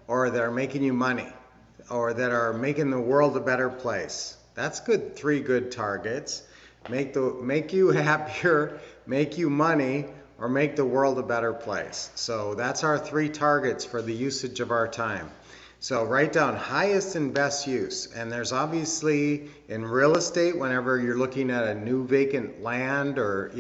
or that are making you money, or that are making the world a better place. That's good. Three good targets. Make you happier, make you money, or make the world a better place. So that's our three targets for the usage of our time. So write down highest and best use. And there's obviously in real estate, whenever you're looking at a new vacant land, or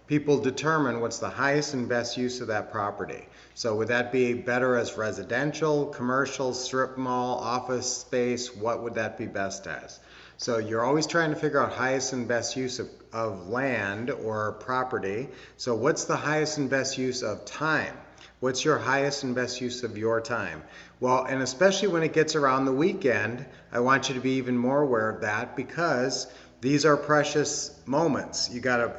people determine what's the highest and best use of that property. So would that be better as residential, commercial, strip mall, office space? What would that be best as? So you're always trying to figure out highest and best use of land or property. So what's the highest and best use of time? What's your highest and best use of your time? Well, and especially when it gets around the weekend, I want you to be even more aware of that, because these are precious moments. You gotta,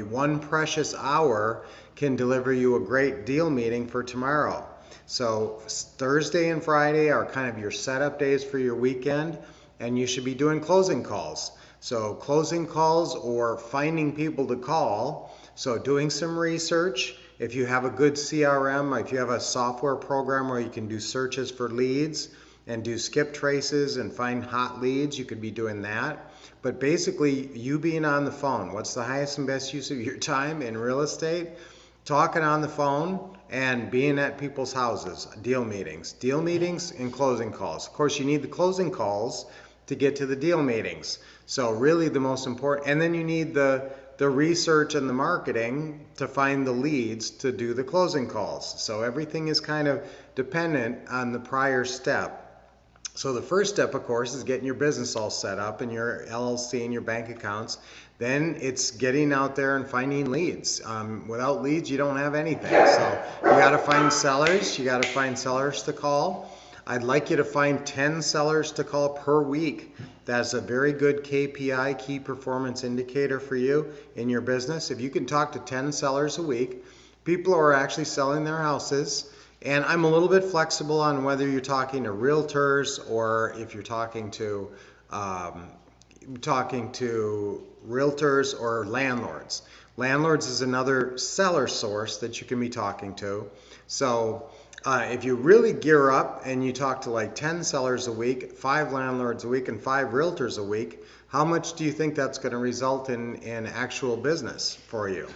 one precious hour can deliver you a great deal meeting for tomorrow. So Thursday and Friday are kind of your setup days for your weekend, and you should be doing closing calls. So closing calls or finding people to call. So doing some research. If you have a good CRM, if you have a software program where you can do searches for leads and do skip traces and find hot leads, you could be doing that. But basically, you being on the phone, what's the highest and best use of your time in real estate? Talking on the phone and being at people's houses, deal meetings and closing calls. Of course, you need the closing calls to get to the deal meetings. So really the most important, and then you need the research and the marketing to find the leads to do the closing calls. So everything is kind of dependent on the prior step. So the first step, of course, is getting your business all set up and your LLC and your bank accounts. Then it's getting out there and finding leads. Without leads, you don't have anything. So you got to find sellers. You got to find sellers to call. I'd like you to find 10 sellers to call per week. That's a very good KPI, key performance indicator for you in your business. If you can talk to 10 sellers a week, people are actually selling their houses. And I'm a little bit flexible on whether you're talking to realtors or if you're talking to realtors or landlords. Landlords is another seller source that you can be talking to. So if you really gear up and you talk to like 10 sellers a week, 5 landlords a week, and 5 realtors a week, how much do you think that's going to result in actual business for you?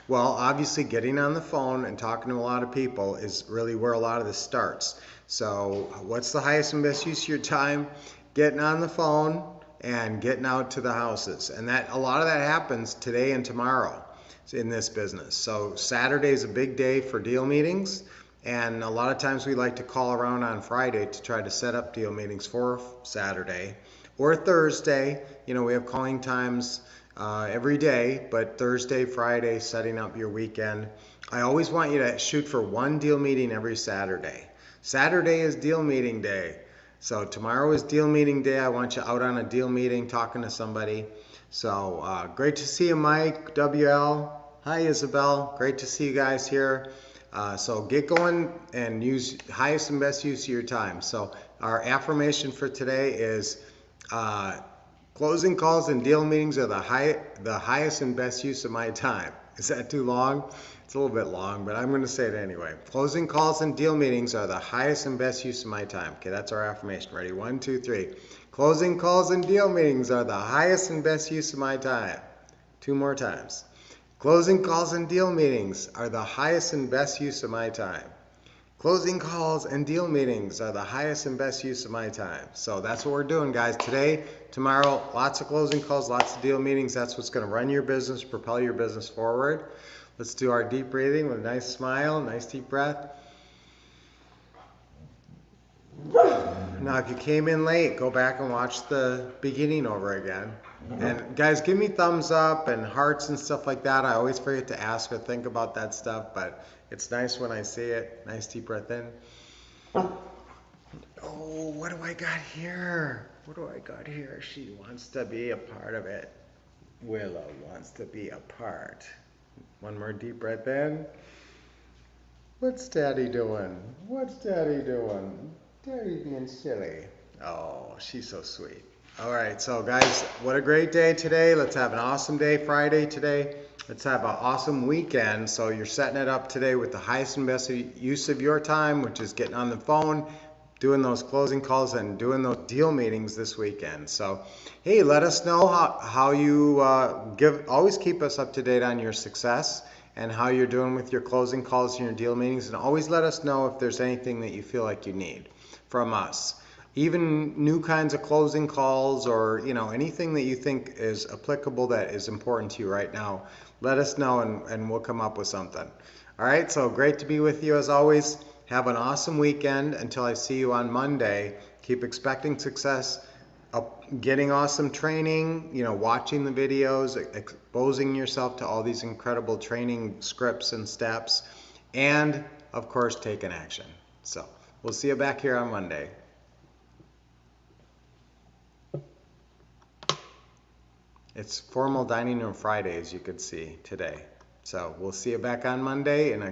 Well, obviously getting on the phone and talking to a lot of people is really where a lot of this starts. So what's the highest and best use of your time? Getting on the phone and getting out to the houses. And that a lot of that happens today and tomorrow in this business. So Saturday is a big day for deal meetings. And a lot of times we like to call around on Friday to try to set up deal meetings for Saturday or Thursday. We have calling times every day, but Thursday, Friday, setting up your weekend. I always want you to shoot for one deal meeting every Saturday. Saturday is deal meeting day. So tomorrow is deal meeting day. I want you out on a deal meeting talking to somebody. So great to see you, Mike, WL. Hi, Isabel. Great to see you guys here. So get going and use highest and best use of your time. So our affirmation for today is closing calls and deal meetings are the highest and best use of my time. Is that too long? It's a little bit long, but I'm going to say it anyway. Closing calls and deal meetings are the highest and best use of my time. Okay, that's our affirmation. Ready? 1, 2, 3. Closing calls and deal meetings are the highest and best use of my time. 2 more times. Closing calls and deal meetings are the highest and best use of my time. Closing calls and deal meetings are the highest and best use of my time. So that's what we're doing, guys. Today, tomorrow, lots of closing calls, lots of deal meetings. That's what's going to run your business, propel your business forward. Let's do our deep breathing with a nice smile, nice deep breath. Now, if you came in late, go back and watch the beginning over again. And guys, give me thumbs up and hearts and stuff like that. I always forget to ask or think about that stuff, but it's nice when I see it. Nice deep breath in. Oh, what do I got here? What do I got here? She wants to be a part of it. Willow wants to be a part. One more deep breath in. What's Daddy doing? What's Daddy doing? Daddy being silly. Oh, she's so sweet. All right, so guys, what a great day today. Let's have an awesome day Friday today. Let's have an awesome weekend. So you're setting it up today with the highest and best use of your time, which is getting on the phone, doing those closing calls, and doing those deal meetings this weekend. So, hey, let us know how you always keep us up to date on your success and how you're doing with your closing calls and your deal meetings. And always let us know if there's anything that you feel like you need from us. Even new kinds of closing calls, or anything that you think is applicable that is important to you right now, let us know and we'll come up with something. All right, so great to be with you as always. Have an awesome weekend until I see you on Monday. Keep expecting success, getting awesome training, watching the videos, exposing yourself to all these incredible training scripts and steps, and of course taking action. So we'll see you back here on Monday. It's Formal Dining Room Friday, as you could see today. So we'll see you back on Monday, and